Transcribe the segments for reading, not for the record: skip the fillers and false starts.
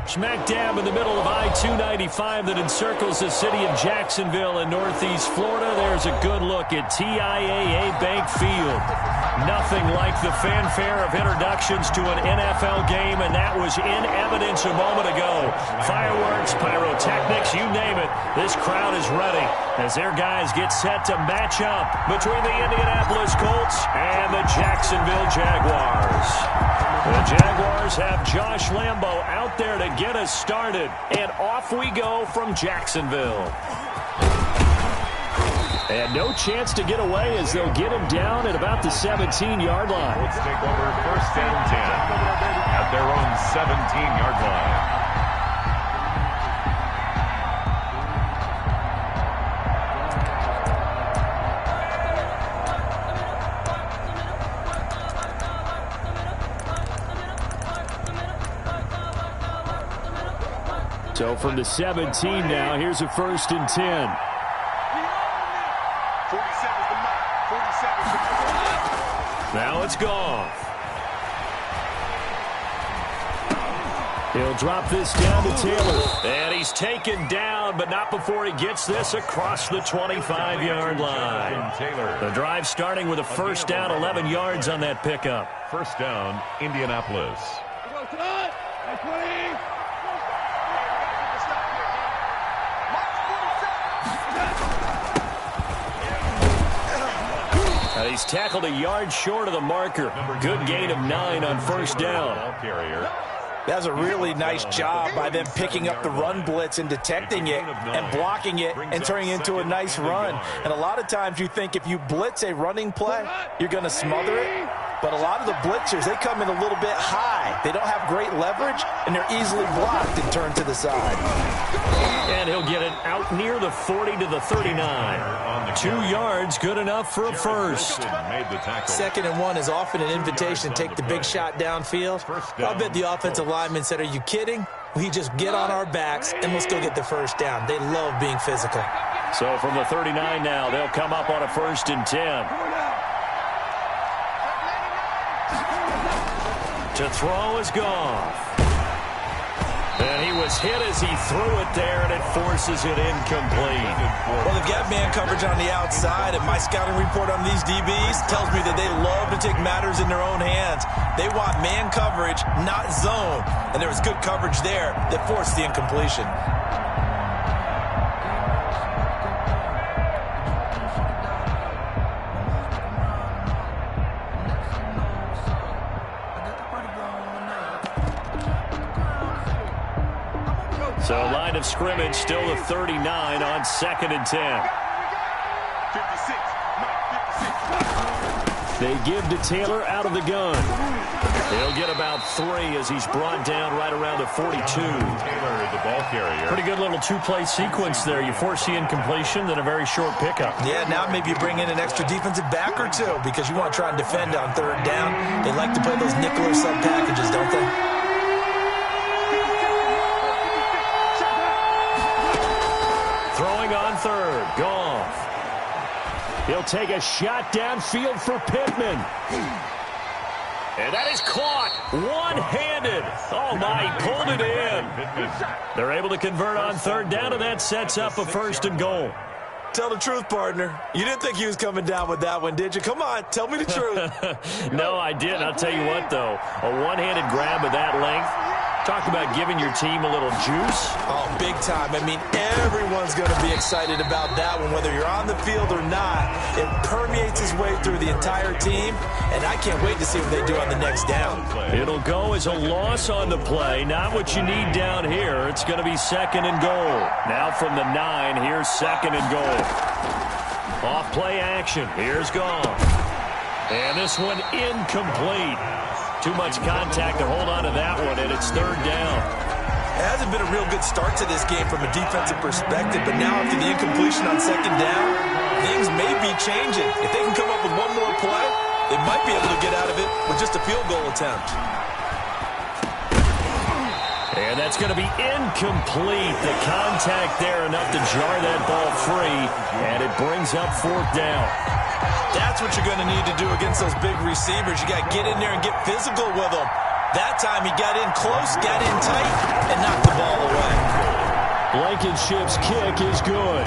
Smack dab in the middle of I-295 that encircles the city of Jacksonville in northeast Florida. There's a good look at TIAA Bank Field. Nothing like the fanfare of introductions to an NFL game, and that was in evidence a moment ago. Fireworks, pyrotechnics, you name it. This crowd is ready as their guys get set to match up between the Indianapolis Colts and the Jacksonville Jaguars. The Jaguars have Josh Lambo out there to get us started, and off we go from Jacksonville. And no chance to get away as they'll get him down at about the 17-yard line. Let's take over first and 10 at their own 17-yard line. So from the 17 now, here's a first and 10. 47's the mark. 47's the mark. Now it's Goff. He'll drop this down to Taylor. And he's taken down, but not before he gets this across the 25-yard line. The drive starting with a first down, 11 yards on that pickup. First down, Indianapolis. He's tackled a yard short of the marker. Good gain of 9 on first down. That's a really nice job by them picking up the run blitz and detecting it and blocking it and turning it into a nice run. And a lot of times you think if you blitz a running play, you're going to smother it. But a lot of the blitzers, they come in a little bit high. They don't have great leverage, and they're easily blocked and turned to the side. And he'll get it out near the 40 to the 39. 2 yards, good enough for a first. Second and 1 is often an invitation to take the big shot downfield. I bet the offensive lineman said, are you kidding? We just get on our backs, and we'll still get the first down. They love being physical. So from the 39 now, they'll come up on a first and 10. To throw is Goff. And he was hit as he threw it there, and it forces it incomplete. Well, they've got man coverage on the outside, and my scouting report on these DBs tells me that they love to take matters in their own hands. They want man coverage, not zone. And there was good coverage there that forced the incompletion. So line of scrimmage still the 39 on second and 10. 56. They give to Taylor out of the gun. He'll get about 3 as he's brought down right around the 42. Taylor is the ball carrier. Pretty good little two-play sequence there. You force the incompletion, then a very short pickup. Yeah, now maybe you bring in an extra defensive back or two because you want to try and defend on third down. They like to play those nickel or sub packages, don't they? On third, Goff. He'll take a shot downfield for Pittman. And that is caught one-handed. Oh, my, he pulled it in. They're able to convert on third down, and that sets up a first and goal. Tell the truth, partner. You didn't think he was coming down with that one, did you? Come on, tell me the truth. No, I didn't. I'll tell you what, though. A one-handed grab of that length. Talk about giving your team a little juice. Oh, big time. I mean, everyone's going to be excited about that one, whether you're on the field or not. It permeates its way through the entire team, and I can't wait to see what they do on the next down. It'll go as a loss on the play, not what you need down here. It's going to be second and goal. Now from the 9, here's second and goal. Off play action. Here's Goff. And this one incomplete. Too much contact to hold on to that one, and it's third down. It hasn't been a real good start to this game from a defensive perspective, but now after the incompletion on second down, things may be changing. If they can come up with one more play, they might be able to get out of it with just a field goal attempt. And that's going to be incomplete. The contact there enough to jar that ball free, and it brings up fourth down. That's what you're going to need to do against those big receivers. You got to get in there and get physical with them. That time he got in close, got in tight, and knocked the ball away. Blankenship's kick is good.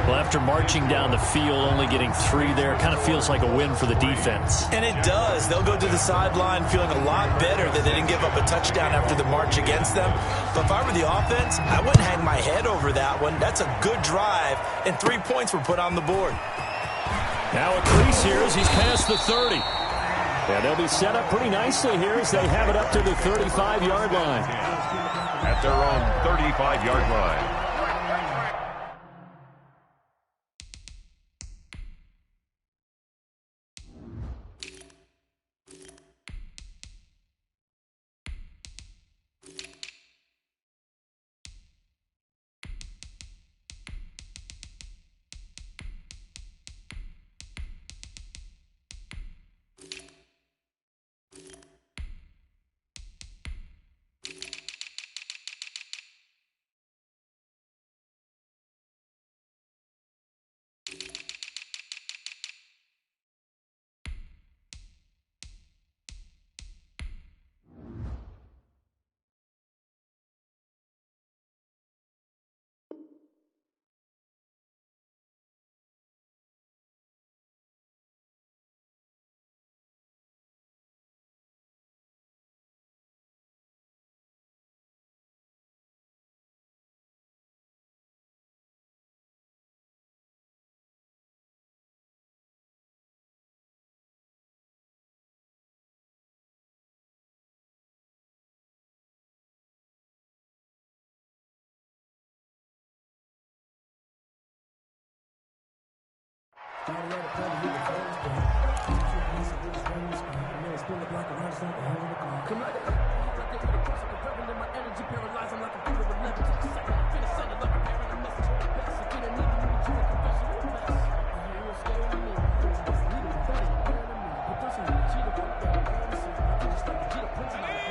Well, after marching down the field, only getting 3 there, kind of feels like a win for the defense. And it does. They'll go to the sideline feeling a lot better that they didn't give up a touchdown after the march against them. But if I were the offense, I wouldn't hang my head over that one. That's a good drive, and 3 points were put on the board. Now a crease here as he's past the 30. And they'll be set up pretty nicely here as they have it up to the 35-yard line. At their own 35-yard line.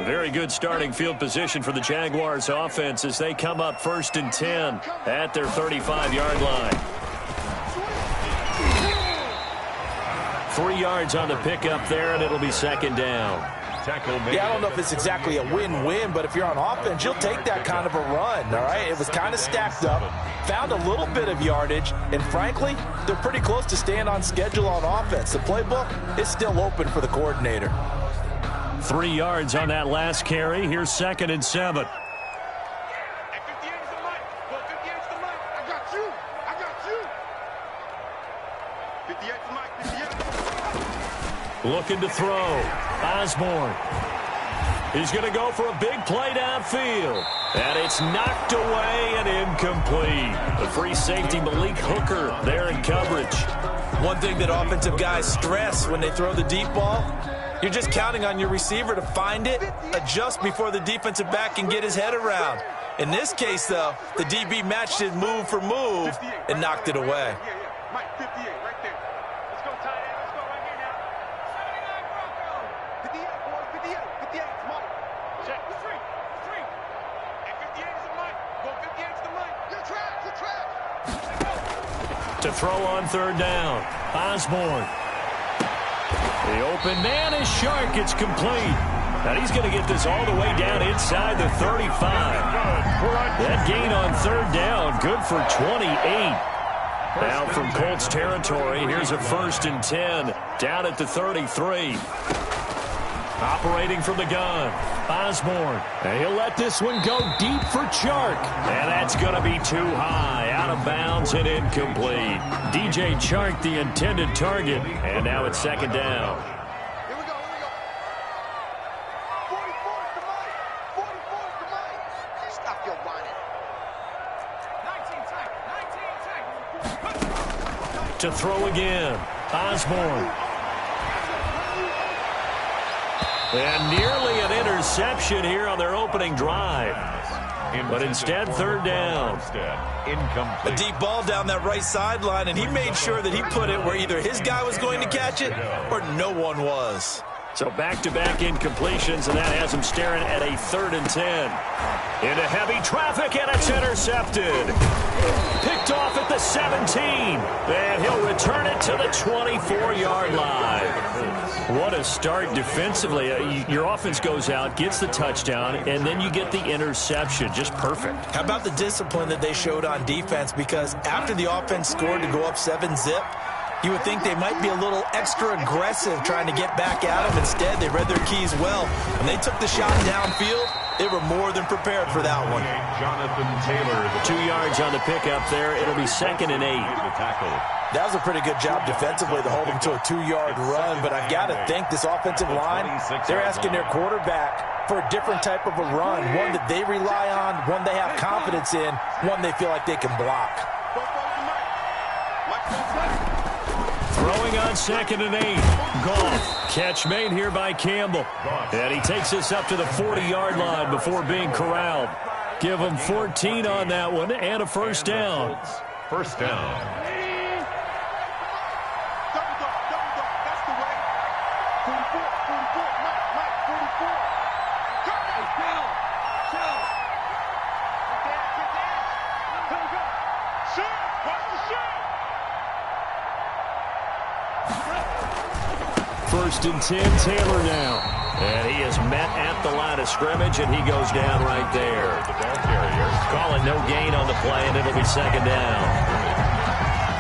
Very good starting field position for the Jaguars offense as they come up 1st and 10 at their 35-yard line. 3 yards on the pickup there, and it'll be 2nd down. Yeah, I don't know if it's exactly a win-win, but if you're on offense, you'll take that kind of a run, all right? It was kind of stacked up, found a little bit of yardage, and frankly, they're pretty close to staying on schedule on offense. The playbook is still open for the coordinator. 3 yards on that last carry. Here's 2nd and 7. Looking to throw. Osborne. He's going to go for a big play downfield. And it's knocked away and incomplete. The free safety, Malik Hooker, there in coverage. One thing that offensive guys stress when they throw the deep ball, you're just counting on your receiver to find it, adjust before the defensive back can get his head around. In this case, though, the DB matched it move for move and knocked it away. To throw on 3rd down. Osborne. The open man is Shark. It's complete. And he's going to get this all the way down inside the 35. That gain on 3rd down, good for 28. Now from Colts territory, here's a 1st and 10 down at the 33. Operating from the gun, Osborne. And he'll let this one go deep for Chark. And that's going to be too high, out of bounds and incomplete. DJ Chark, the intended target. And now it's 2nd down. Here we go. 44 to Mike. 44 to Mike. Stop your whining. 19 to throw again, Osborne. And nearly an interception here on their opening drive. But instead, 3rd down. A deep ball down that right sideline, and he made sure that he put it where either his guy was going to catch it or no one was. So back-to-back incompletions, and that has him staring at a 3rd and 10. Into heavy traffic, and it's intercepted. Picked off at the 17. And he'll return it to the 24-yard line. What a start defensively. Your offense goes out, gets the touchdown, and then you get the interception. Just perfect. How about the discipline that they showed on defense? Because after the offense scored to go up 7-zip, you would think they might be a little extra aggressive trying to get back at them. Instead, they read their keys well. When they took the shot downfield, they were more than prepared for that one. Jonathan Taylor. 2 yards on the pickup there. It'll be 2nd and 8. That was a pretty good job defensively to hold them to a 2-yard run, but I've got to think this offensive line, they're asking their quarterback for a different type of a run, one that they rely on, one they have confidence in, one they feel like they can block. Throwing on 2nd and 8. Goff. Catch made here by Campbell. And he takes us up to the 40-yard line before being corralled. Give him 14 on that one and a first down. First down. First and 10, Taylor now. And he is met at the line of scrimmage, and he goes down right there. The ball carrier. Calling no gain on the play, and it'll be 2nd down.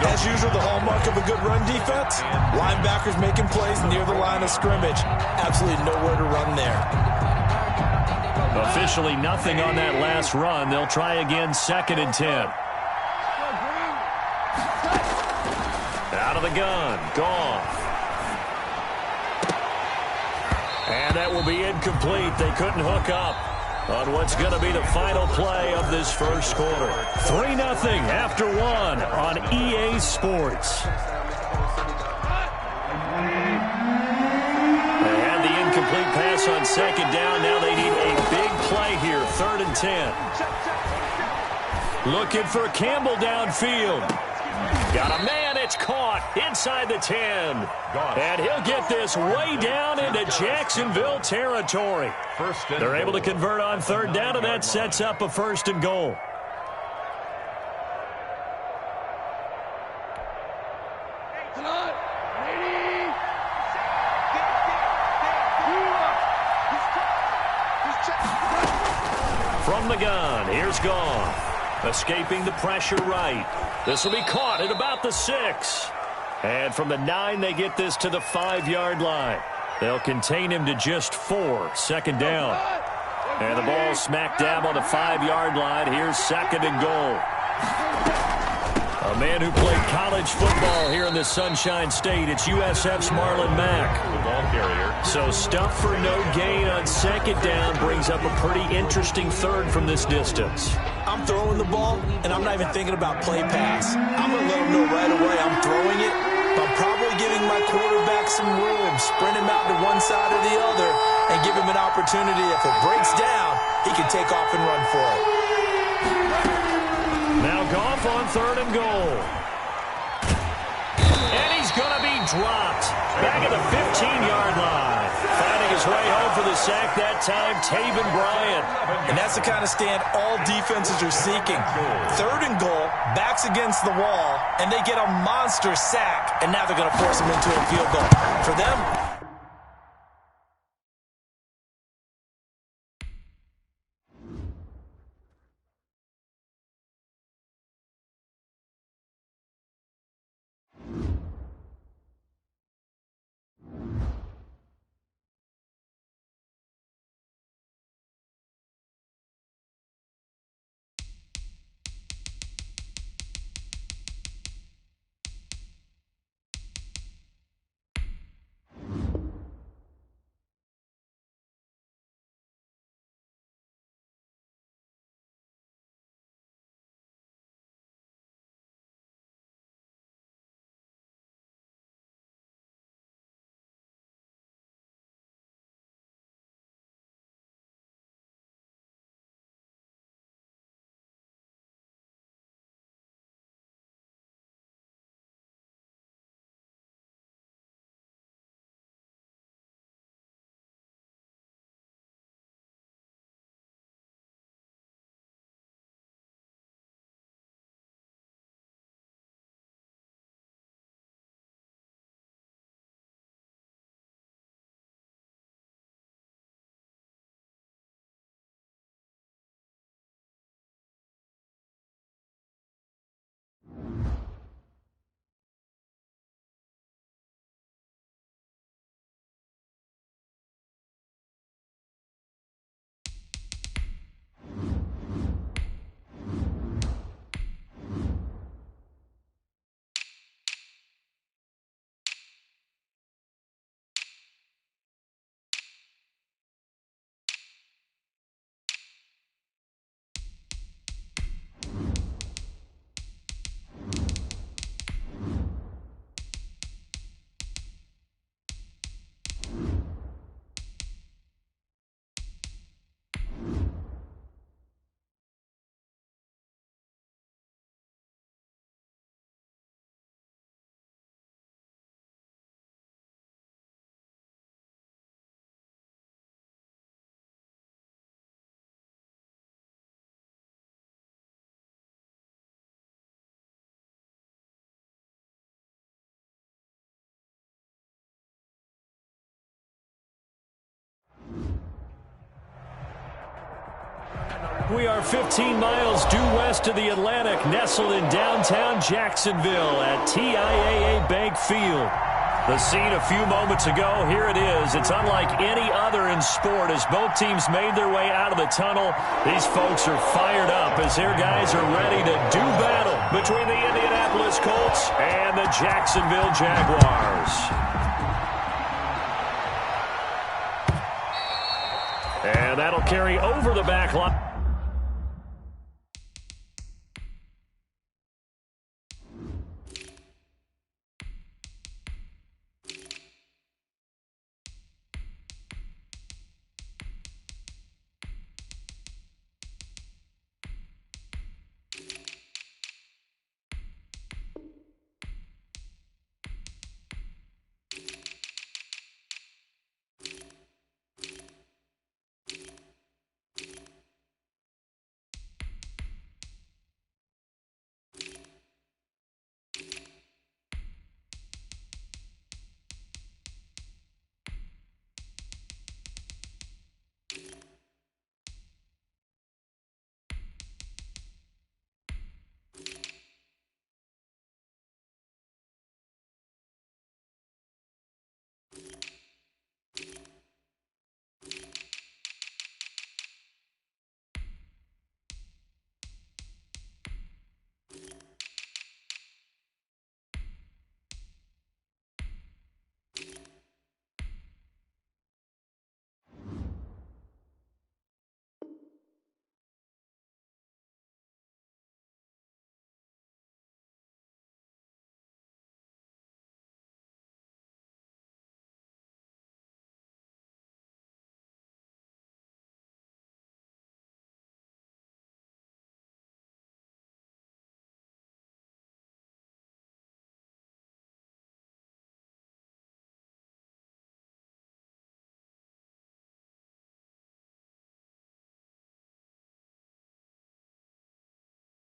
As usual, the hallmark of a good run defense, linebackers making plays near the line of scrimmage. Absolutely nowhere to run there. Officially nothing on that last run. They'll try again, 2nd and 10. Out of the gun, Goff. And that will be incomplete. They couldn't hook up on what's going to be the final play of this first quarter. 3-0 after 1 on EA Sports. They had the incomplete pass on 2nd down. Now they need a big play here, 3rd and 10. Looking for Campbell downfield. Got a man, it's caught inside the 10. And he'll get this way down into Jacksonville territory. They're able to convert on 3rd down, and that sets up a 1st and goal. From the gun, here's Goff. Escaping the pressure right. This will be caught at about the 6. And from the 9, they get this to the 5-yard line. They'll contain him to just 4. 2nd down. And the ball smack dab on the 5-yard line. Here's 2nd and goal. A man who played college football here in the Sunshine State. It's USF's Marlon Mack. The ball carrier. So stuff for no gain on 2nd down brings up a pretty interesting 3rd from this distance. I'm throwing the ball, and I'm not even thinking about play pass. I'm going to let him know right away I'm throwing it, but I'm probably giving my quarterback some room, sprint him out to one side or the other, and give him an opportunity. If it breaks down, he can take off and run for it. Now Goff on 3rd and goal. And he's going to be dropped. Back at the 15-yard line. Finding his way home for the sack that time, Taven Bryant. And that's the kind of stand all defenses are seeking. 3rd and goal, backs against the wall, and they get a monster sack. And now they're going to force him into a field goal. For them, We are 15 miles due west of the Atlantic, nestled in downtown Jacksonville at TIAA Bank Field. The scene a few moments ago, here it is. It's unlike any other in sport as both teams made their way out of the tunnel. These folks are fired up as their guys are ready to do battle between the Indianapolis Colts and the Jacksonville Jaguars. And that'll carry over the back line.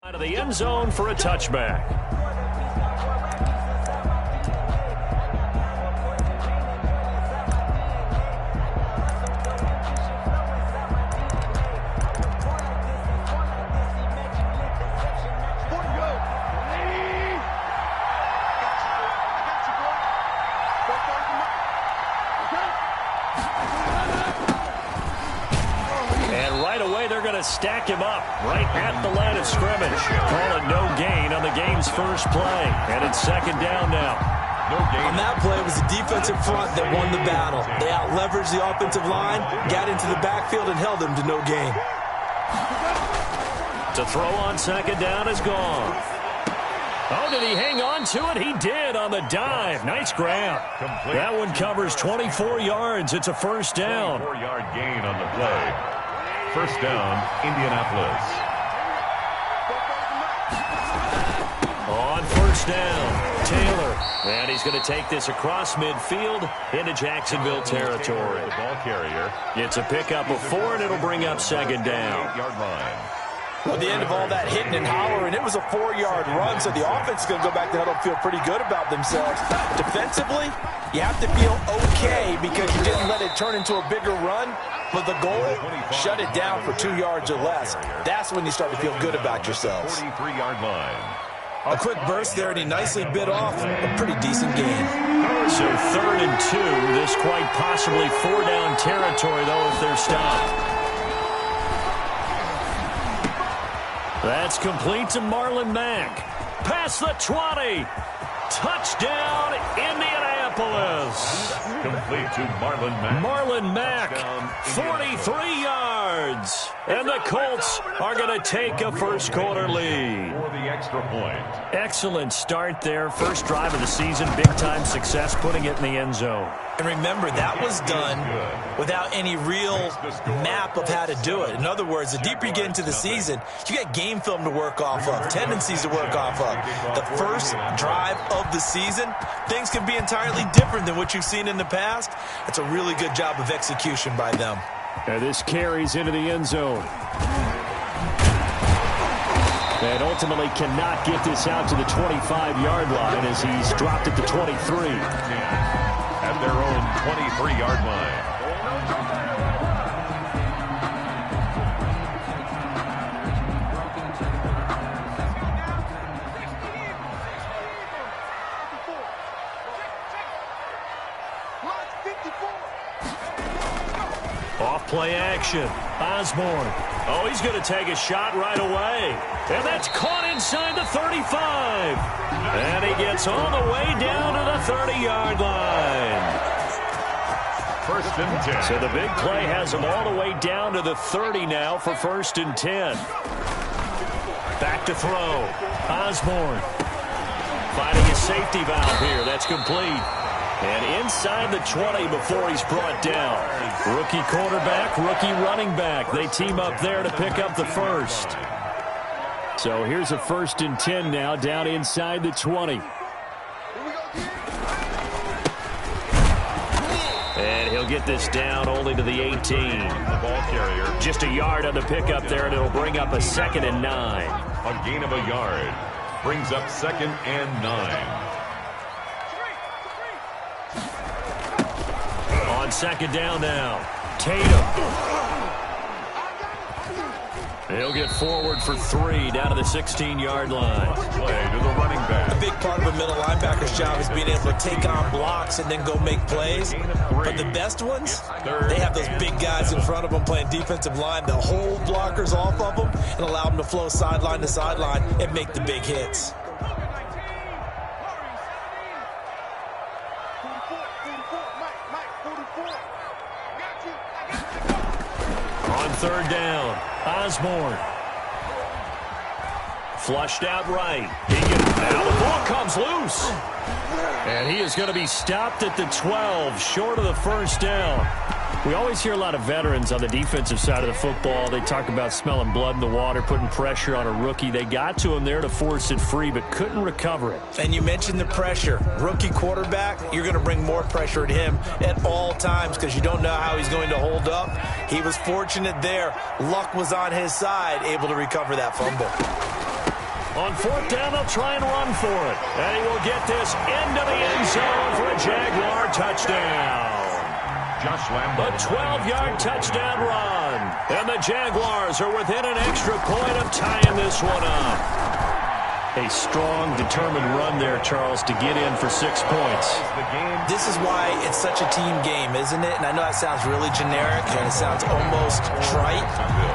Out of the end zone for a touchback. Stack him up right at the line of scrimmage. Call it no gain on the game's first play. And it's second down now. No gain. On that play, it was the defensive front that won the battle. They out-leveraged the offensive line, got into the backfield, and held them to no gain. To throw on second down is gone. Oh, did he hang on to it? He did on the dive. Nice grab. Complete. That one covers 24 yards. It's a first down. 4-yard gain on the play. First down, Indianapolis. On first down, Taylor. And he's going to take this across midfield into Jacksonville territory. The ball carrier. It's a pickup of 4, and it'll bring up second down. 8-yard line. At the end of all that hitting and hollering, it was a 4-yard run, so the offense is going to go back to huddle and feel pretty good about themselves. Defensively, you have to feel okay because you didn't let it turn into a bigger run. But the goal, shut it down for 2 yards or less. That's when you start to feel good about yourselves. 43-yard line. A quick burst there, and he nicely bit off a pretty decent gain. So 3rd and 2. This quite possibly 4-down territory, though, if they're stopped. That's complete to Marlon Mack. Past the 20. Touchdown, Indianapolis. Complete to Marlon Mack. Marlon Mack, 43 yards. And the Colts are going to take a first-quarter lead. For the extra point. Excellent start there. First drive of the season. Big-time success, putting it in the end zone. And remember, that was done without any real map of how to do it. In other words, the deeper you get into the season, you got game film to work off of, tendencies to work off of. The first drive of the season, things can be entirely different than what you've seen in the past. That's a really good job of execution by them. And this carries into the end zone. And ultimately cannot get this out to the 25-yard line as he's dropped at the 23. At their own 23-yard line. Off play action. Osborne. Oh, he's going to take a shot right away. And that's caught inside the 35. And he gets all the way down to the 30-yard line. First and 10. So the big play has him all the way down to the 30 now for first and 10. Back to throw. Osborne. Finding a safety valve here. That's complete. And inside the 20 before he's brought down. Rookie quarterback, rookie running back. They team up there to pick up the first. So here's a first and 10 now down inside the 20. And he'll get this down only to the 18. The ball carrier. Just a yard on the pickup there, and it'll bring up a 2nd and 9. A gain of a yard. Brings up 2nd and 9. On 2nd down now. Tatum. He'll get forward for 3 down to the 16-yard line. Play to the running back. A big part of a middle linebacker's job is being able to take on blocks and then go make plays. But the best ones, they have those big guys in front of them playing defensive line. They'll hold blockers off of them and allow them to flow sideline to sideline and make the big hits. On 3rd down, Osborne. Flushed out right. Now the ball comes loose. And he is going to be stopped at the 12, short of the first down. We always hear a lot of veterans on the defensive side of the football. They talk about smelling blood in the water, putting pressure on a rookie. They got to him there to force it free, but couldn't recover it. And you mentioned the pressure. Rookie quarterback, you're going to bring more pressure at him at all times because you don't know how he's going to hold up. He was fortunate there. Luck was on his side, able to recover that fumble. On 4th down, they'll try and run for it. And he will get this into the end zone for a Jaguar touchdown. Josh Lambo. A 12-yard touchdown run. And the Jaguars are within an extra point of tying this one up. A strong, determined run there, Charles, to get in for 6 points. This is why it's such a team game, isn't it? And I know that sounds really generic and it sounds almost trite,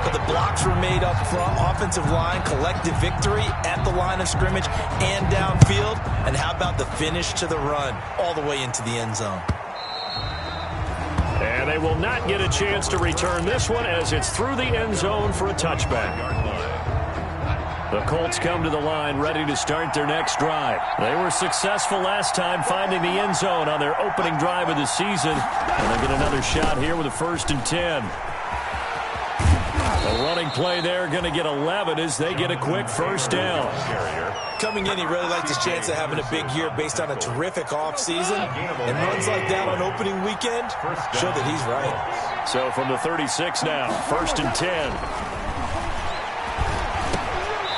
but the blocks were made up front, offensive line, collective victory at the line of scrimmage and downfield. And how about the finish to the run all the way into the end zone? And they will not get a chance to return this one as it's through the end zone for a touchback. The Colts come to the line ready to start their next drive. They were successful last time finding the end zone on their opening drive of the season. And they get another shot here with a 1st and 10. The running play there going to get 11 as they get a quick first down. Coming in, he really liked his chance of having a big year based on a terrific offseason. And runs like that on opening weekend show that he's right. So from the 36 now, 1st and 10.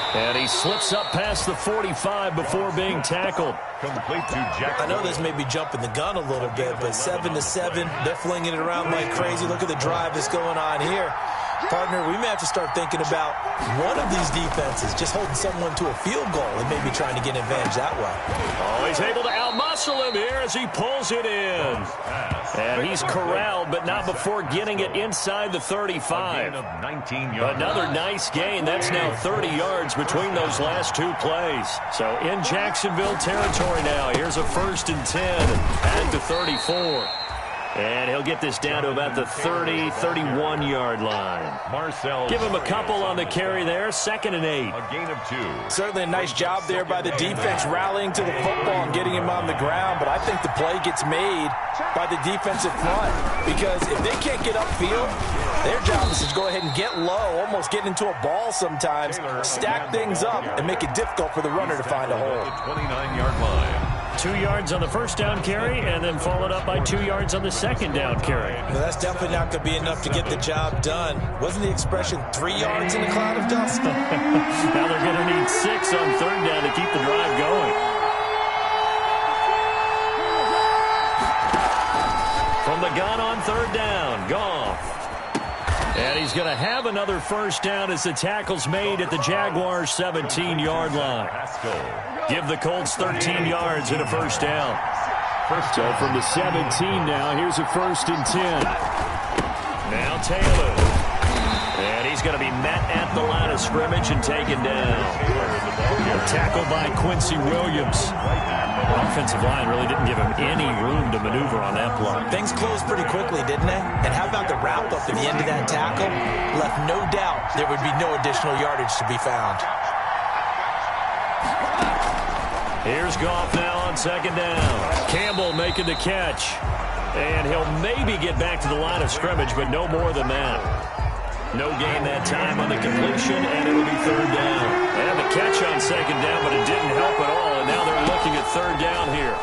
And he slips up past the 45 before being tackled. Complete to Jackson. I know this may be jumping the gun a little bit, but 7-7, they're flinging it around like crazy. Look at the drive that's going on here. Partner, we may have to start thinking about one of these defenses just holding someone to a field goal and maybe trying to get an advantage that way. Oh, he's able to outmuscle him here as he pulls it in. And he's corralled, but not before getting it inside the 35. Another nice gain. That's now 30 yards between those last 2 plays. So in Jacksonville territory now. Here's a 1st and 10 at the 34. And he'll get this down to about the 30, 31-yard line. Give him a couple on the carry there. 2nd and 8. A gain of 2. Certainly a nice job there by the defense rallying to the football and getting him on the ground. But I think the play gets made by the defensive front. Because if they can't get upfield, their job is to go ahead and get low, almost get into a ball sometimes, stack things up, and make it difficult for the runner to find a hole. 29-yard line. 2 yards on the first down carry, and then followed up by 2 yards on the second down carry. Well, that's definitely not going to be enough to get the job done. Wasn't the expression 3 yards in a cloud of dust? Now they're going to need 6 on third down to keep the drive going. From the gun on third down, Goff. And he's going to have another first down as the tackle's made at the Jaguars' 17-yard line. Give the Colts 13 yards and a first down. So from the 17 now, here's a 1st and 10. Now Taylor. And he's going to be met at the line of scrimmage and taken down. A tackle by Quincy Williams. The offensive line really didn't give him any room to maneuver on that play. Things closed pretty quickly, didn't they? And how about the wrap-up at the end of that tackle? Left no doubt there would be no additional yardage to be found. Here's Goff now on 2nd down. Campbell making the catch. And he'll maybe get back to the line of scrimmage, but no more than that. No gain that time on the completion, and it'll be 3rd down. They had the catch on 2nd down, but it didn't help at all, and now they're looking at 3rd down here.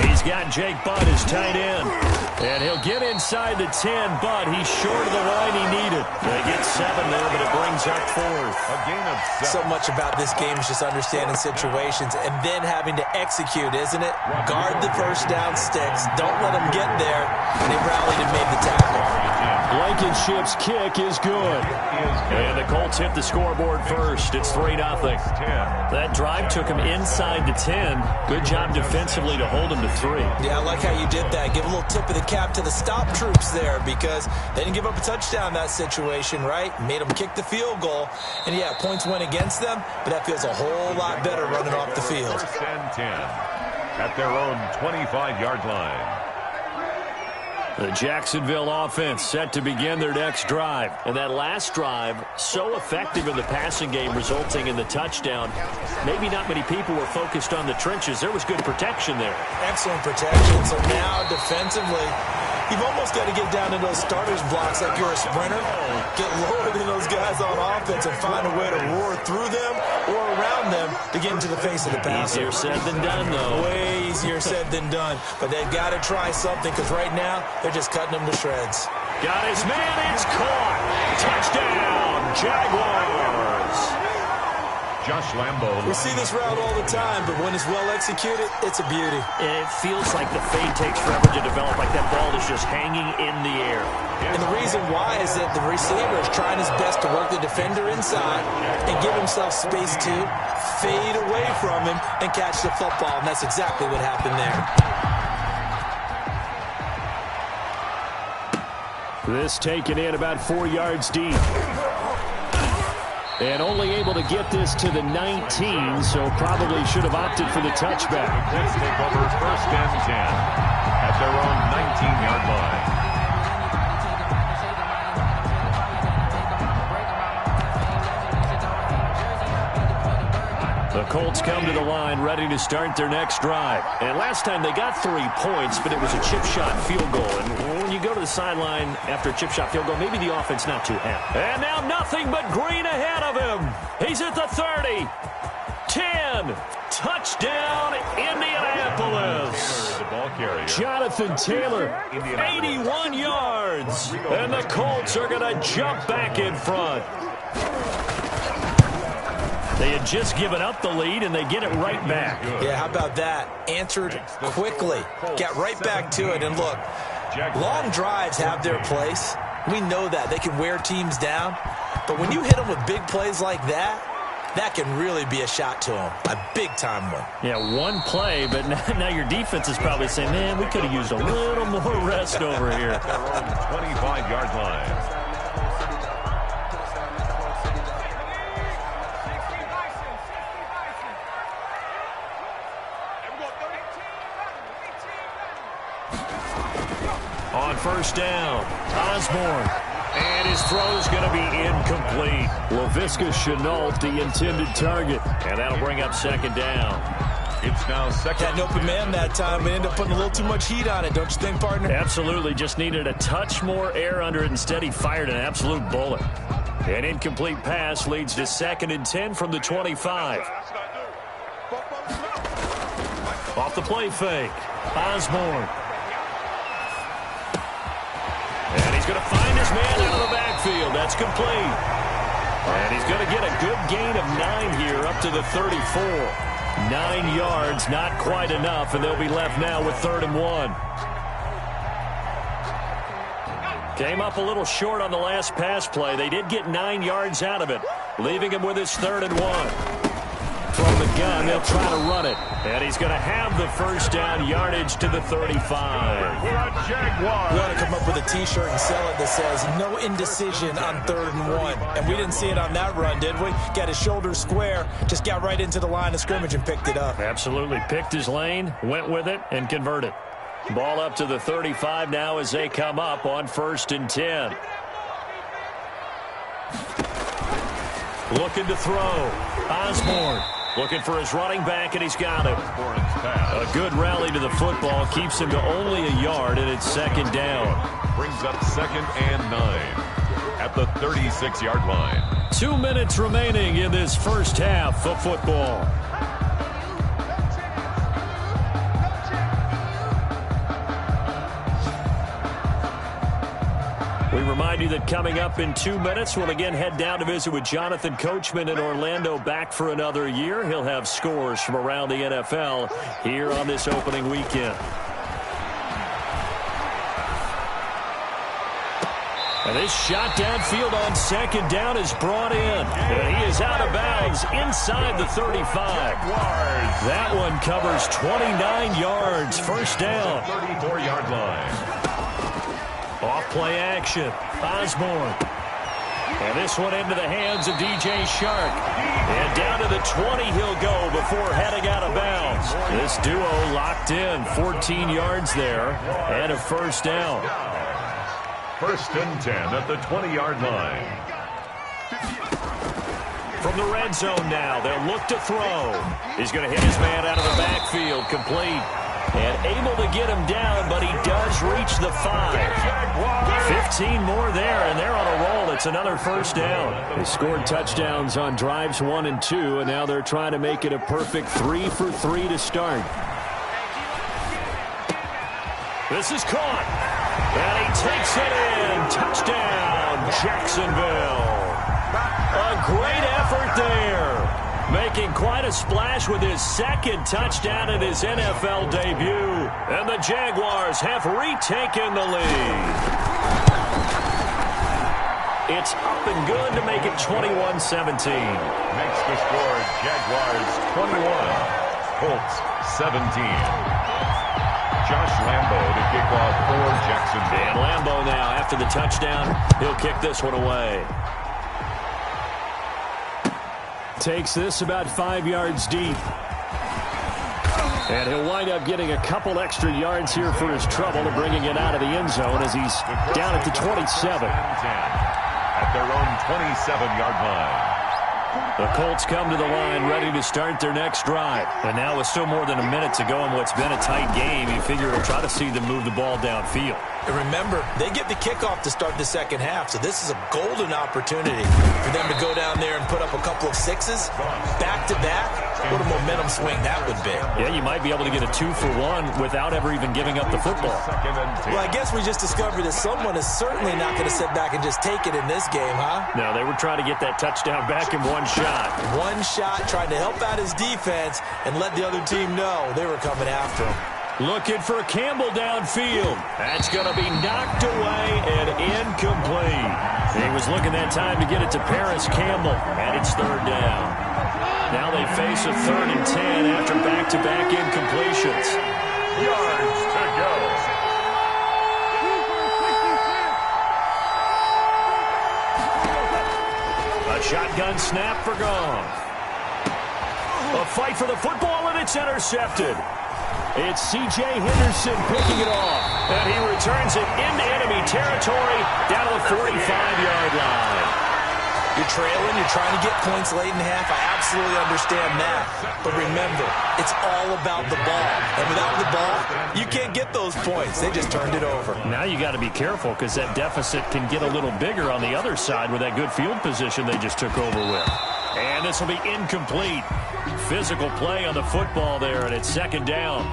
He's got Jake Butt as tight end. And he'll get inside the 10, but he's short of the line he needed. They get 7 there, but it brings up 4th. A gain of 7. So much about this game is just understanding situations and then having to execute, isn't it? Guard the first down sticks. Don't let them get there. And they rallied and made the tackle. Blankenship's kick is good. And the Colts hit the scoreboard first. It's 3-0. That drive took him inside the 10. Good job defensively to hold him to 3. Yeah, I like how you did that. Give a little tip of the cap to the stop troops there because they didn't give up a touchdown in that situation, right? Made them kick the field goal. And, yeah, points went against them, but that feels a whole lot better running off the field. 1st and 10 at their own 25-yard line. The Jacksonville offense set to begin their next drive. And that last drive, so effective in the passing game, resulting in the touchdown. Maybe not many people were focused on the trenches. There was good protection there. Excellent protection. So now defensively, you've almost got to get down to those starters blocks like you're a sprinter. Get lower than those guys on offense and find a way to roar through them or around them to get into the face of the passer. Easier said than done, though. Way easier said than done. But they've got to try something because right now they're just cutting them to shreds. Got his man. It's caught. Touchdown, Jaguars. Josh Lambo. We see this route all the time, but when it's well executed, it's a beauty. It feels like the fade takes forever to develop, like that ball is just hanging in the air. And the reason why is that the receiver is trying his best to work the defender inside and give himself space to fade away from him and catch the football, and that's exactly what happened there. This taken in about 4 yards deep. And only able to get this to the 19, so probably should have opted for the touchback. Let's take over 1st and 10 at their own 19-yard line. The Colts come to the line ready to start their next drive. And last time they got 3 points, but it was a chip shot field goal. And when you go to the sideline after a chip shot field goal, maybe the offense not too happy. And now nothing but green ahead of him. He's at the 30. 10. Touchdown, Indianapolis. Jonathan Taylor, 81 yards. And the Colts are going to jump back in front. They had just given up the lead, and they get it right back. Yeah, how about that? Answered quickly. Got right back to it. And look, long drives have their place. We know that. They can wear teams down. But when you hit them with big plays like that, that can really be a shot to them. A big-time one. Yeah, one play, but now your defense is probably saying, man, we could have used a little more rest over here. 25-yard line. On 1st down, Osborne. And his throw is going to be incomplete. Laviska Shenault, the intended target. And that'll bring up 2nd down. It's now 2nd. Had an open man that time, but ended up putting a little too much heat on it, don't you think, partner? Absolutely. Just needed a touch more air under it. Instead, he fired an absolute bullet. An incomplete pass leads to 2nd and 10 from the 25. Off the play fake. Osborne. And he's going to find his man out of the backfield. That's complete. And he's going to get a good gain of 9 here up to the 34. 9 yards, not quite enough, and they'll be left now with 3rd and 1. Came up a little short on the last pass play. They did get 9 yards out of it, leaving him with his 3rd and 1. From the gun, they'll try to run it. And he's going to have the first down, yardage to the 35. For a Jaguar. We ought to come up with a T-shirt and sell it that says, no indecision on 3rd and 1. And we didn't see it on that run, did we? Got his shoulders square, just got right into the line of scrimmage and picked it up. Absolutely. Picked his lane, went with it, and converted. Ball up to the 35 now as they come up on 1st and 10. Looking to throw. Osborne looking for his running back, and he's got him. A good rally to the football keeps him to only a yard, and it's 2nd down. Brings up 2nd and 9 at the 36-yard line. 2 minutes remaining in this first half of football. We remind you that coming up in 2 minutes, we'll again head down to visit with Jonathan Coachman in Orlando, back for another year. He'll have scores from around the NFL here on this opening weekend. And this shot downfield on 2nd down is brought in. And he is out of bounds inside the 35. That one covers 29 yards. First down. 34-yard line. Off play action. Osborne. And this one into the hands of DJ Shark. And down to the 20 he'll go before heading out of bounds. This duo locked in. 14 yards there and a first down. 1st and 10 at the 20-yard line. From the red zone now, they'll look to throw. He's going to hit his man out of the backfield, complete. And able to get him down, but he does reach the 5. 15 more there, and they're on a roll. It's another first down. They scored touchdowns on drives 1 and 2, and now they're trying to make it a perfect 3 for 3 to start. This is caught. And he takes it in. Touchdown, Jacksonville. A great effort there. Making quite a splash with his 2nd touchdown in his NFL debut. And the Jaguars have retaken the lead. It's up and good to make it 21-17. Makes the score Jaguars 21, Colts 17. Josh Lambo to kick off for Jacksonville. And Lambo now, after the touchdown, he'll kick this one away. Takes this about 5 yards deep. And he'll wind up getting a couple extra yards here for his trouble and bringing it out of the end zone as he's down at the 27. At their own 27-yard line. The Colts come to the line ready to start their next drive. And now with still more than a minute to go in what's been a tight game, you figure we'll try to see them move the ball downfield. And remember, they get the kickoff to start the second half, so this is a golden opportunity for them to go down there and put up a couple of sixes back-to-back. What a momentum swing that would be. Yeah, you might be able to get a 2-for-1 without ever even giving up the football. Well, I guess we just discovered that someone is certainly not going to sit back and just take it in this game, huh? No, they were trying to get that touchdown back in one shot. One shot, trying to help out his defense and let the other team know they were coming after him. Looking for Campbell downfield. That's going to be knocked away and incomplete. He was looking that time to get it to Paris Campbell, and it's 3rd down. Now they face a 3rd and 10 after back-to-back incompletions. Yards to go. A shotgun snap for Goff. A fight for the football, and it's intercepted. It's C.J. Henderson picking it off. And he returns it into enemy territory down to the 45-yard line. You're trailing, you're trying to get points late in half. I absolutely understand that. But remember, it's all about the ball. And without the ball, you can't get those points. They just turned it over. Now you got to be careful because that deficit can get a little bigger on the other side with that good field position they just took over with. And this will be incomplete. Physical play on the football there, and it's 2nd down.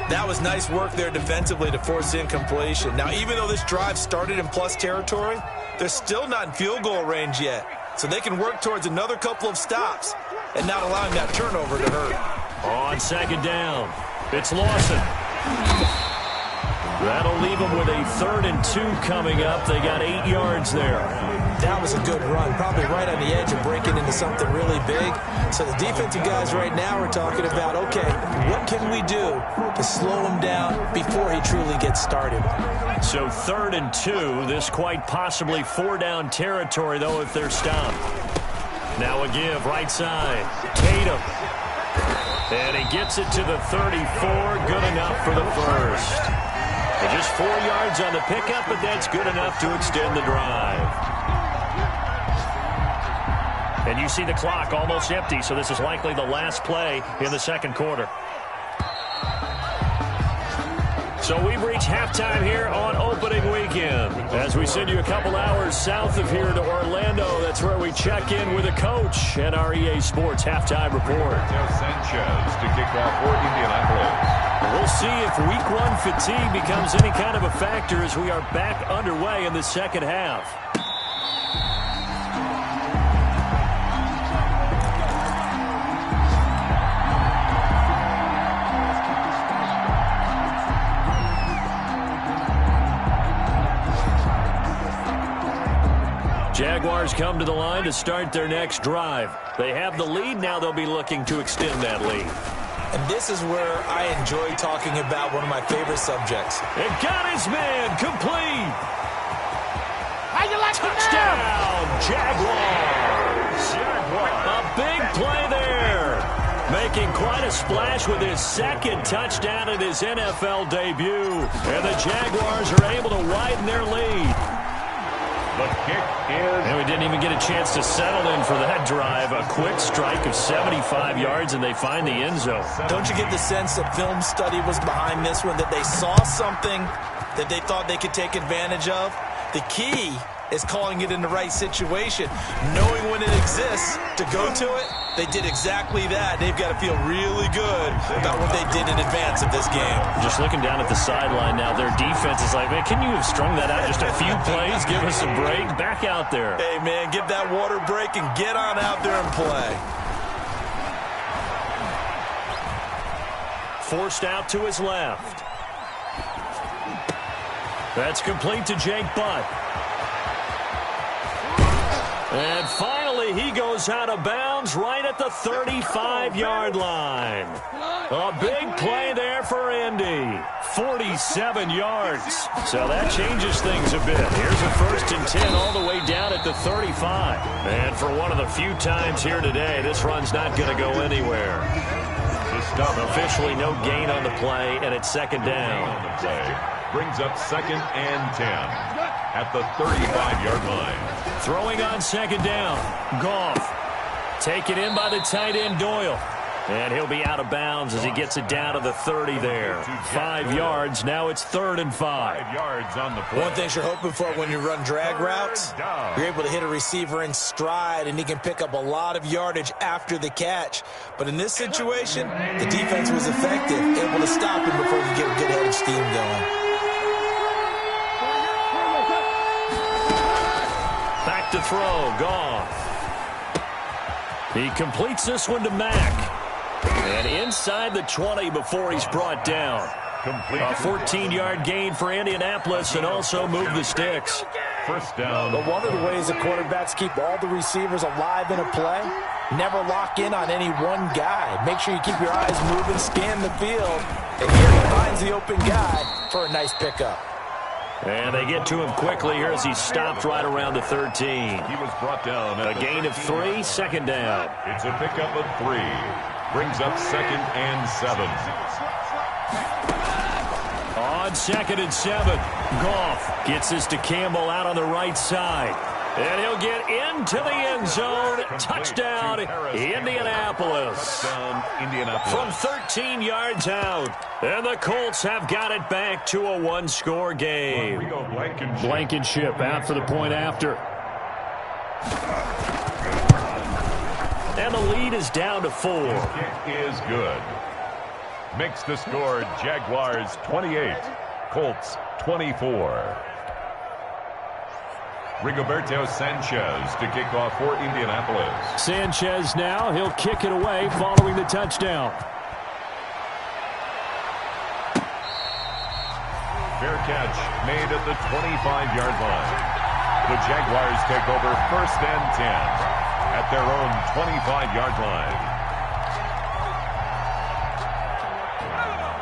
That was nice work there defensively to force incompletion. Now, even though this drive started in plus territory, they're still not in field goal range yet. So they can work towards another couple of stops and not allowing that turnover to hurt. On 2nd down, it's Lawson. That'll leave them with a 3rd and 2 coming up. They got 8 yards there. That was a good run, probably right on the edge of breaking into something really big. So the defensive guys right now are talking about, okay, what can we do to slow him down before he truly gets started? So 3rd and 2, this quite possibly 4-down territory, though, if they're stopped. Now a give, right side, Tatum. And he gets it to the 34, good enough for the first. And just 4 yards on the pickup, but that's good enough to extend the drive. And you see the clock almost empty, so this is likely the last play in the second quarter. So we've reached halftime here on opening weekend. As we send you a couple hours south of here to Orlando, that's where we check in with a coach and our EA Sports halftime report. Sanchez to kick off for Indianapolis. We'll see if week 1 fatigue becomes any kind of a factor as we are back underway in the second half. Jaguars come to the line to start their next drive. They have the lead. Now they'll be looking to extend that lead. And this is where I enjoy talking about one of my favorite subjects. It got his man complete. How you like Touchdown, Jaguars. A big play there. Making quite a splash with his second touchdown in his NFL debut. And the Jaguars are able to widen their lead. The kick is... And we didn't even get a chance to settle in for that drive. A quick strike of 75 yards, and they find the end zone. Don't you get the sense that film study was behind this one, that they saw something that they thought they could take advantage of? The key is calling it in the right situation, knowing when it exists to go to it. They did exactly that. They've got to feel really good about what they did in advance of this game. Just looking down at the sideline now, their defense is like, man, can you have strung that out just a few plays? Give us a break. Back out there. Hey, man, give that water break and get on out there and play. Forced out to his left. That's complete to Jake Butt. And finally, he goes out of bounds right at the 35-yard line. A big play there for Indy. 47 yards. So that changes things a bit. Here's a 1st and 10 all the way down at the 35. And for one of the few times here today, this run's not going to go anywhere. Officially no gain on the play, and it's 2nd down. Brings up 2nd and 10 at the 35-yard line. Throwing on 2nd down. Goff. Taken in by the tight end Doyle. And he'll be out of bounds as he gets it down to the 30 there. 5 yards. Now it's 3rd and 5. 5 yards on the play. One thing you're hoping for when you run drag routes, you're able to hit a receiver in stride, and he can pick up a lot of yardage after the catch. But in this situation, the defense was effective, able to stop him before he could get a good head of steam going. Back to throw. Goff. He completes this one to Mack. And inside the 20 before he's brought down. A 14-yard gain for Indianapolis and also move the sticks. 1st down. But one of the ways the quarterbacks keep all the receivers alive in a play, never lock in on any one guy. Make sure you keep your eyes moving, scan the field, and here he finds the open guy for a nice pickup. And they get to him quickly here as he stopped right around the 13. He was brought down. A gain of 3, 2nd down. It's a pickup of 3. Brings up 2nd and 7. On 2nd and 7, Goff gets this to Campbell out on the right side. And he'll get into the end zone. Touchdown, Indianapolis. From 13 yards out. And the Colts have got it back to a 1-score game. Blankenship out for the point after. And the lead is down to 4. Kick is good. Makes the score Jaguars 28, Colts 24. Rigoberto Sanchez to kick off for Indianapolis. Sanchez now, he'll kick it away following the touchdown. Fair catch made at the 25-yard line. The Jaguars take over 1st and 10 at their own 25-yard line.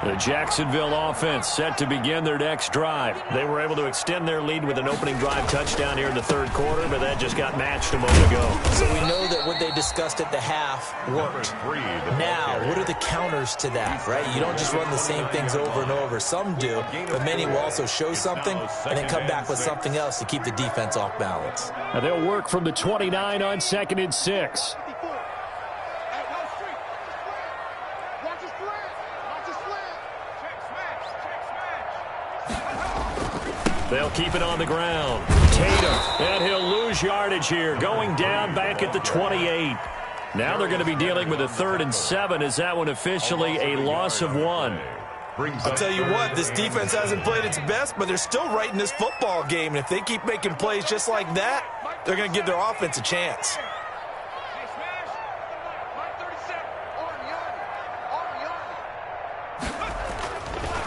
The Jacksonville offense set to begin their next drive. They were able to extend their lead with an opening drive touchdown here in the third quarter, but that just got matched a moment ago. So we know that what they discussed at the half worked. Now, what are the counters to that, right? You don't just run the same things over and over. Some do, but many will also show something and then come back with something else to keep the defense off balance. Now they'll work from the 29 on 2nd and 6. They'll keep it on the ground. Tatum, and he'll lose yardage here, going down back at the 28. Now they're going to be dealing with a 3rd and 7. Is that one officially a loss of 1? I'll tell you what, this defense hasn't played its best, but they're still right in this football game. And if they keep making plays just like that, they're going to give their offense a chance.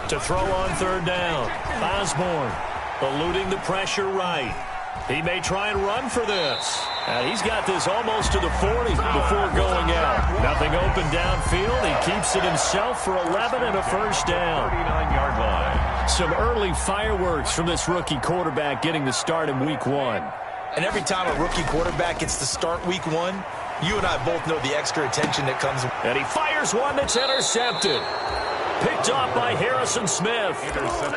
To throw on 3rd down. Osborne eluding the pressure right. He may try and run for this. And he's got this almost to the 40 before going out. Nothing open downfield. He keeps it himself for 11 and a 1st down. 39-yard line. Some early fireworks from this rookie quarterback getting the start in week 1. And every time a rookie quarterback gets to start week 1, you and I both know the extra attention that comes. And he fires one that's intercepted. Picked off by Harrison Smith.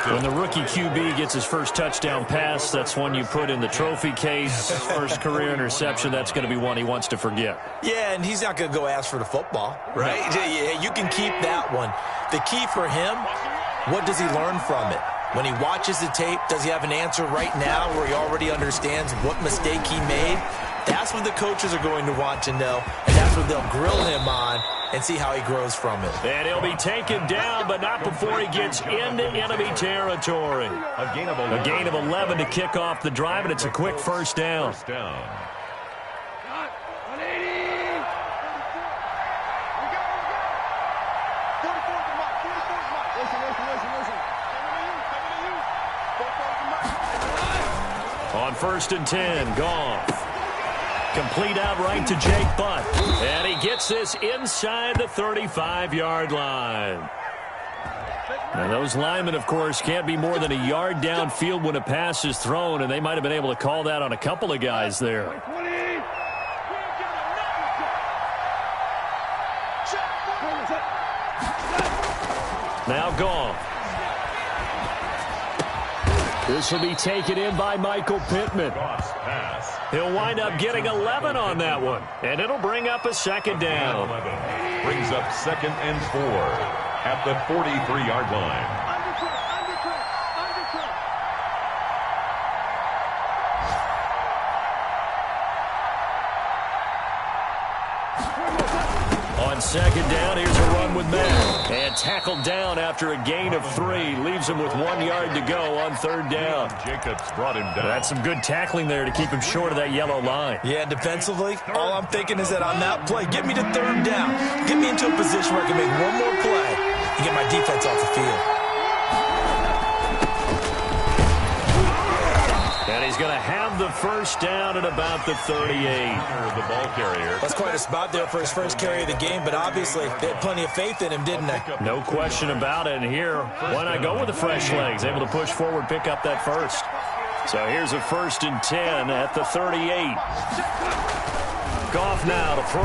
When the rookie QB gets his first touchdown pass, that's one you put in the trophy case. First career interception, that's going to be one he wants to forget. Yeah, and he's not going to go ask for the football, right? Yeah, you can keep that one. The key for him, what does he learn from it? When he watches the tape, does he have an answer right now where he already understands what mistake he made? That's what the coaches are going to want to know, and that's what they'll grill him on and see how he grows from it. And he'll be taken down, but not before he gets into enemy territory. A gain of 11 to kick off the drive, and it's a quick 1st down. First down. On 1st and 10, Goff. Complete out right to Jake Butt. And he gets this inside the 35-yard line. Now those linemen, of course, can't be more than a yard downfield when a pass is thrown, and they might have been able to call that on a couple of guys there. Now Goff. This will be taken in by Michael Pittman. He'll wind up getting 11 on that one, and it'll bring up a 2nd down. Brings up 2nd and 4 at the 43-yard line. On 2nd down, here's a run with Matt. And tackled down after a gain of 3. Leaves him with 1 yard to go on 3rd down. Jacobs brought him down. That's some good tackling there to keep him short of that yellow line. Yeah, defensively, all I'm thinking is that on that play, get me to 3rd down. Get me into a position where I can make one more play and get my defense off the field. And he's going to have the 1st down at about the 38. The ball carrier. That's quite a spot there for his first carry of the game, but obviously they had plenty of faith in him, didn't they? No question about it. And here, why not go with the fresh legs? Able to push forward, pick up that 1st. So here's a 1st and 10 at the 38. Goff now to throw.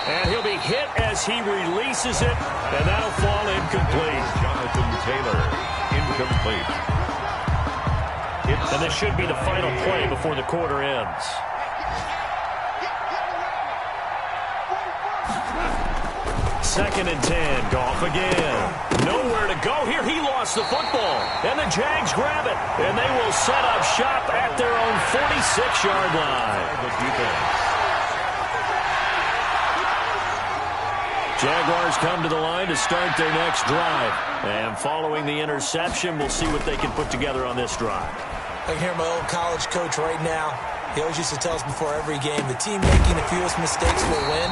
And he'll be hit as he releases it, and that'll fall incomplete. Jonathan Taylor, incomplete. And this should be the final play before the quarter ends. Second and 10, Goff again. Nowhere to go here. He lost the football. And the Jags grab it. And they will set up shop at their own 46-yard line. Jaguars come to the line to start their next drive. And following the interception, we'll see what they can put together on this drive. I can hear my old college coach right now. He always used to tell us before every game, the team making the fewest mistakes will win.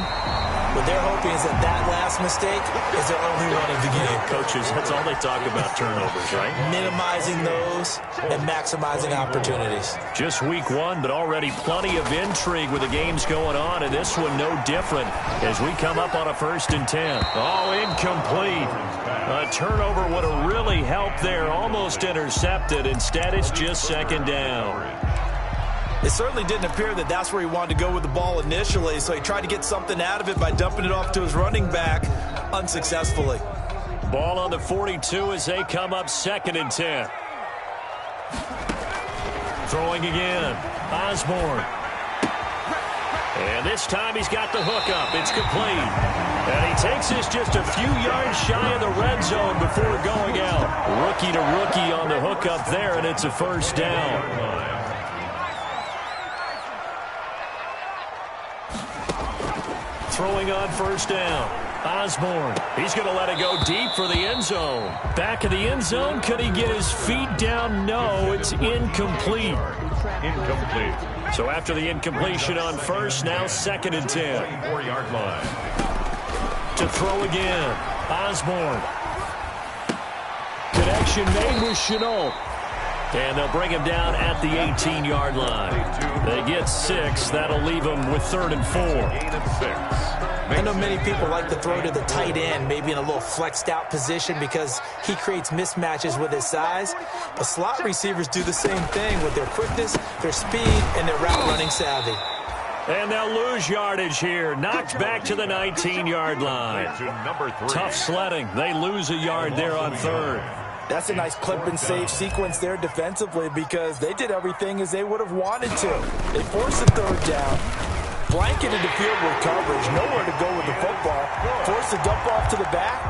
What they're hoping is that last mistake is their only one of the game. Coaches, that's all they talk about, turnovers, right? Minimizing those and maximizing opportunities. Just week one, but already plenty of intrigue with the games going on, and this one no different as we come up on a 1st and 10. Oh, incomplete. A turnover would have really helped there, almost intercepted. Instead, it's just 2nd down. It certainly didn't appear that that's where he wanted to go with the ball initially, so he tried to get something out of it by dumping it off to his running back unsuccessfully. Ball on the 42 as they come up 2nd and 10. Throwing again. Osborne. And this time he's got the hook up. It's complete. And he takes this just a few yards shy of the red zone before going out. Rookie to rookie on the hook up there, and it's a 1st down. Throwing on 1st down. Osborne. He's going to let it go deep for the end zone. Back of the end zone. Could he get his feet down? No, it's incomplete. Incomplete. So after the incompletion on 1st, now 2nd and 10. 4-yard line. To throw again. Osborne. Connection made with Chenault. And they'll bring him down at the 18-yard line. They get 6. That'll leave them with 3rd and 4. Gain of 6. I know many people like to throw to the tight end, maybe in a little flexed out position because he creates mismatches with his size. But slot receivers do the same thing with their quickness, their speed, and their route running savvy. And they'll lose yardage here. Knocked back to the 19-yard line. Tough sledding. They lose a yard there on 3rd. That's a nice clip and save sequence there defensively because they did everything as they would have wanted to. They forced the 3rd down, blanketed the field with coverage, nowhere to go with the football, forced the dump off to the back,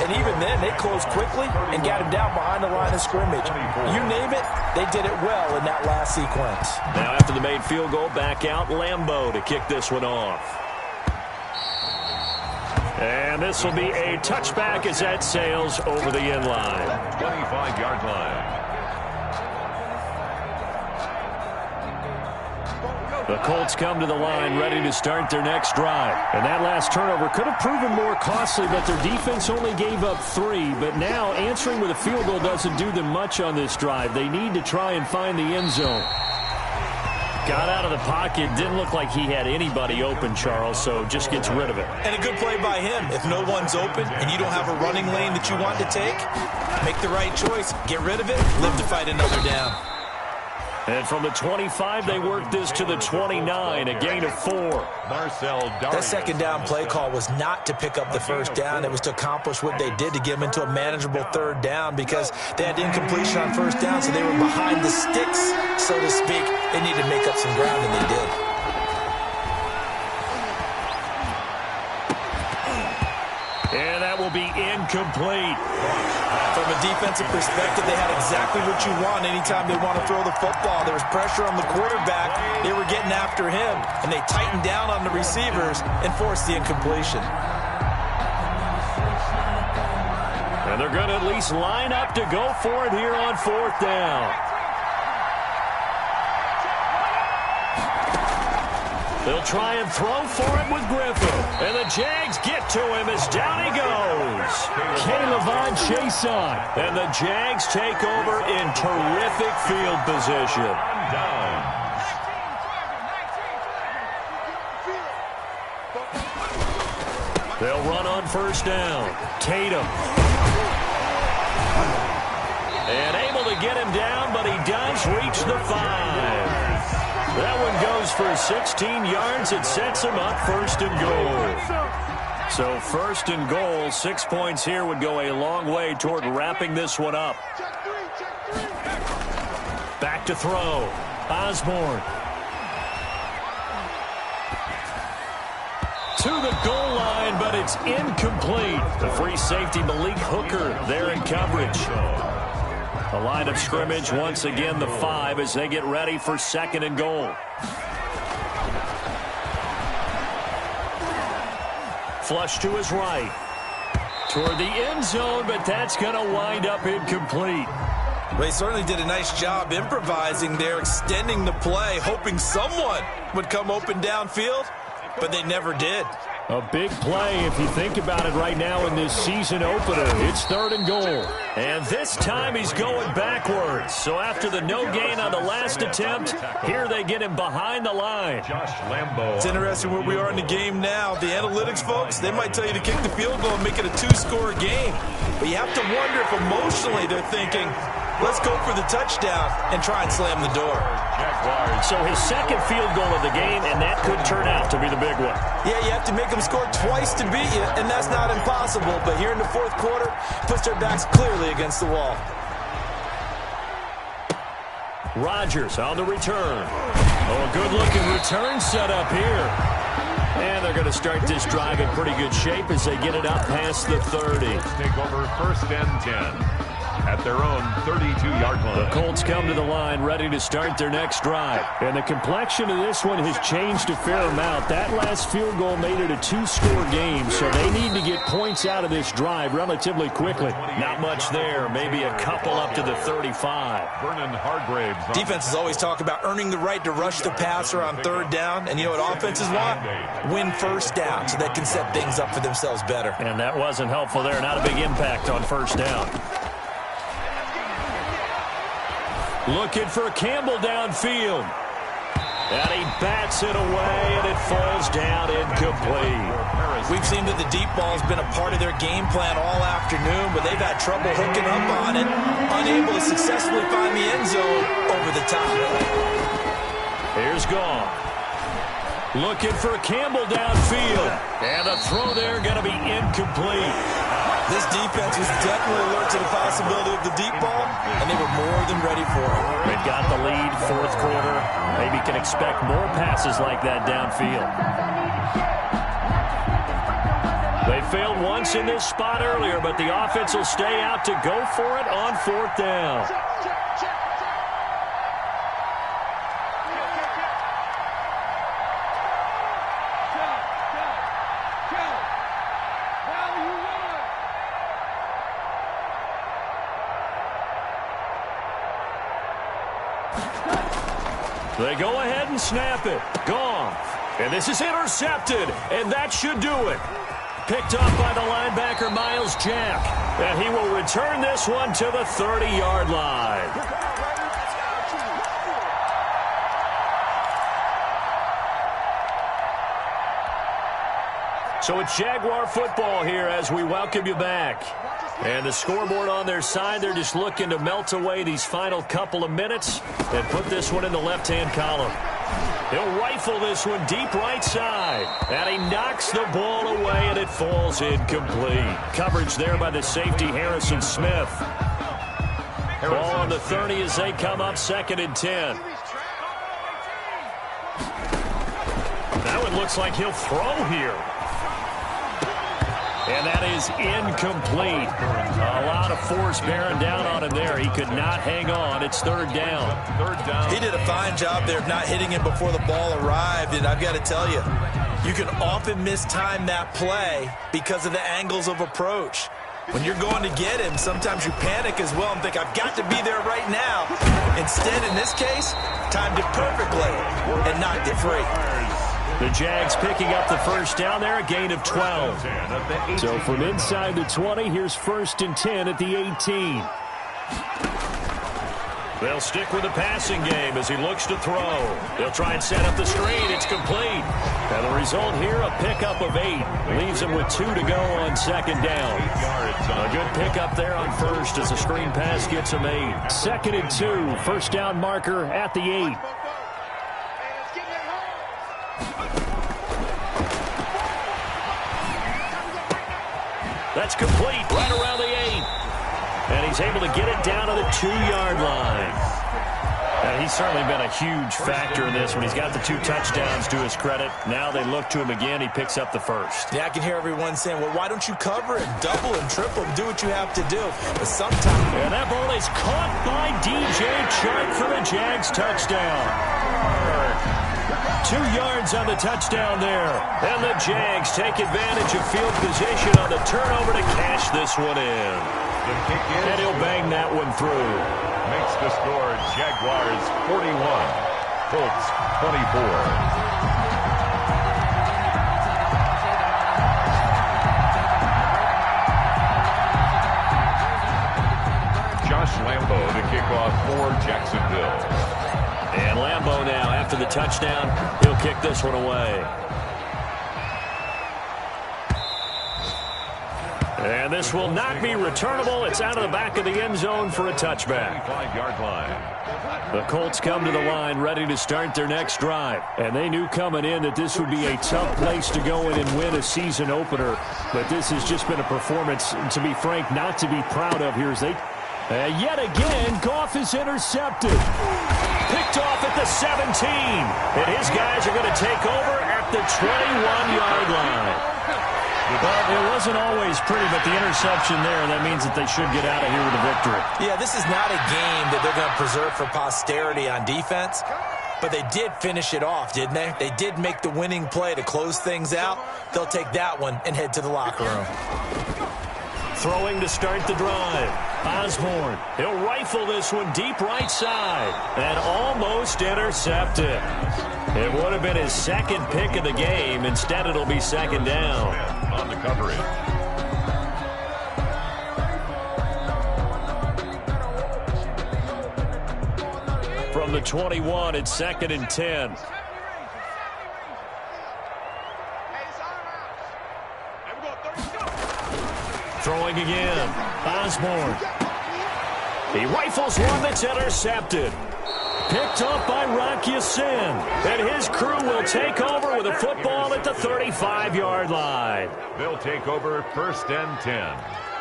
and even then they closed quickly and got him down behind the line of scrimmage. You name it, they did it well in that last sequence. Now after the made field goal, back out Lambeau to kick this one off. And this will be a touchback as that sails over the end line. 25-yard line. The Colts come to the line ready to start their next drive. And that last turnover could have proven more costly, but their defense only gave up 3. But now answering with a field goal doesn't do them much on this drive. They need to try and find the end zone. Got out of the pocket. Didn't look like he had anybody open, Charles, so just gets rid of it. And a good play by him. If no one's open and you don't have a running lane that you want to take, make the right choice. Get rid of it. Live to fight another down. And from the 25, they work this to the 29, a gain of 4. That 2nd down play call was not to pick up the 1st down. It was to accomplish what they did to get them into a manageable 3rd down because they had incompletion on 1st down, so they were behind the sticks, so to speak. They needed to make up some ground, and they did. And that will be incomplete. From a defensive perspective, they had exactly what you want anytime they want to throw the football. There was pressure on the quarterback. They were getting after him, and they tightened down on the receivers and forced the incompletion. And they're going to at least line up to go for it here on 4th down. They'll try and throw for it with Griffin. And the Jags get to him as down he goes. K'Lavon Chaisson. And the Jags take over in terrific field position. They'll run on 1st down. Tatum. And able to get him down, but he does reach the 5. That one goes for 16 yards. It sets him up 1st and goal. So 1st and goal, 6 points here would go a long way toward wrapping this one up. Back to throw. Osborne. To the goal line, but it's incomplete. The free safety, Malik Hooker, there in coverage. The line of scrimmage, once again, the 5 as they get ready for 2nd and goal. Flush to his right. Toward the end zone, but that's going to wind up incomplete. They certainly did a nice job improvising there, extending the play, hoping someone would come open downfield, but they never did. A big play if you think about it right now in this season opener. It's 3rd and goal. And this time he's going backwards. So after the no gain on the last attempt, here they get him behind the line. It's interesting where we are in the game now. The analytics folks, they might tell you to kick the field goal and make it a 2-score game. But you have to wonder if emotionally they're thinking, let's go for the touchdown and try and slam the door. So his second field goal of the game, and that could turn out to be the big one. Yeah, you have to make them score twice to beat you, and that's not impossible. But here in the 4th quarter, puts their backs clearly against the wall. Rodgers on the return. Oh, a good-looking return set up here. And they're going to start this drive in pretty good shape as they get it up past the 30. Take over 1st and 10 at their own 32-yard line. The Colts come to the line ready to start their next drive. And the complexion of this one has changed a fair amount. That last field goal made it a 2-score game, so they need to get points out of this drive relatively quickly. Not much there, maybe a couple up to the 35. Vernon Hargraves. Defenses always talk about earning the right to rush the passer on 3rd down. And you know what offenses want? Win 1st down so they can set things up for themselves better. And that wasn't helpful there. Not a big impact on 1st down. Looking for Campbell downfield. And he bats it away, and it falls down incomplete. We've seen that the deep ball's been a part of their game plan all afternoon, but they've had trouble hooking up on it, unable to successfully find the end zone over the top. Here's Gone. Looking for Campbell downfield. And the throw there going to be incomplete. This defense was definitely alert to the possibility of the deep ball, and they were more than ready for it. They've got the lead, 4th quarter. Maybe can expect more passes like that downfield. They failed once in this spot earlier, but the offense will stay out to go for it on 4th down. They go ahead and snap it. Gone. And this is intercepted. And that should do it. Picked up by the linebacker, Miles Jack. And he will return this one to the 30-yard line. So it's Jaguar football here as we welcome you back. And the scoreboard on their side, they're just looking to melt away these final couple of minutes and put this one in the left-hand column. He'll rifle this one deep right side. And he knocks the ball away, and it falls incomplete. Coverage there by the safety, Harrison Smith. Ball on the 30 as they come up 2nd and 10. That one looks like he'll throw here. And that is incomplete. A lot of force bearing down on him there. He could not hang on. It's 3rd down. He did a fine job there of not hitting him before the ball arrived. And I've got to tell you, you can often mistime that play because of the angles of approach. When you're going to get him, sometimes you panic as well and think, I've got to be there right now. Instead, in this case, timed it perfectly and knocked it free. The Jags picking up the 1st down there, a gain of 12. So from inside the 20, here's 1st and 10 at the 18. They'll stick with the passing game as he looks to throw. They'll try and set up the screen. It's complete. And the result here, a pickup of 8. Leaves him with 2 to go on 2nd down. A good pickup there on 1st as the screen pass gets him 8. 2nd and 2, 1st down marker at the 8. That's complete right around the 8. And he's able to get it down to the 2-yard line. And he's certainly been a huge factor in this when he's got the 2 touchdowns to his credit. Now they look to him again. He picks up the 1st. Yeah, I can hear everyone saying, well, why don't you cover it, double and triple, do what you have to do. But sometimes... And that ball is caught by DJ Chark for the Jags touchdown. 2 yards on the touchdown there. And the Jags take advantage of field position on the turnover to cash this one in. And he'll bang that one through. Makes the score Jaguars 41, Colts 24. Josh Lambo to kick off for Jacksonville. And Lambo now, after the touchdown, he'll kick this one away. And this will not be returnable. It's out of the back of the end zone for a touchback. 25-yard line. The Colts come to the line ready to start their next drive. And they knew coming in that this would be a tough place to go in and win a season opener. But this has just been a performance, to be frank, not to be proud of here as they... yet again, Goff is intercepted. Picked off at the 17. And his guys are going to take over at the 21-yard line. Well, it wasn't always pretty, but the interception there, that means that they should get out of here with a victory. Yeah, this is not a game that they're going to preserve for posterity on defense, but they did finish it off, didn't they? They did make the winning play to close things out. They'll take that one and head to the locker room. Throwing to start the drive. Osborne. He'll rifle this one deep right side. And almost intercepted. It would have been his second pick of the game. Instead, it'll be second down. On the coverage. From the 21, it's 2nd and 10. Throwing again. Osborne. He rifles one that's intercepted. Picked up by Rocky Sin. And his crew will take over with a football at the 35-yard line. They'll take over 1st and 10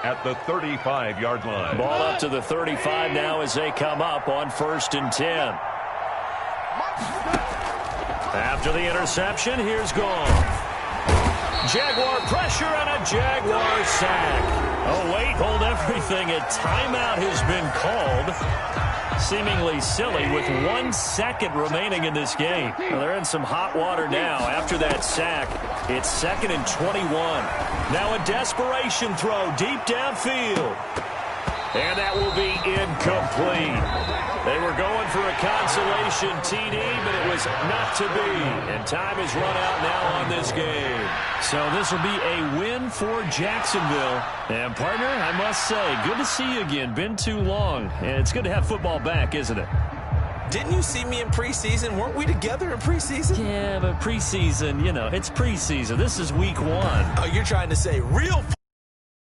at the 35-yard line. Ball up to the 35 now as they come up on 1st and 10. After the interception, here's Goff. Jaguar pressure and a Jaguar sack. Oh, wait, hold everything. A timeout has been called. Seemingly silly with 1 second remaining in this game. Well, they're in some hot water now. After that sack, it's 2nd and 21. Now a desperation throw deep downfield. And that will be incomplete. They were going for a consolation TD, but it was not to be. And time has run out now on this game. So this will be a win for Jacksonville. And, partner, I must say, good to see you again. Been too long. And it's good to have football back, isn't it? Didn't you see me in preseason? Weren't we together in preseason? Yeah, but preseason, you know, it's preseason. This is week 1. Oh, you're trying to say real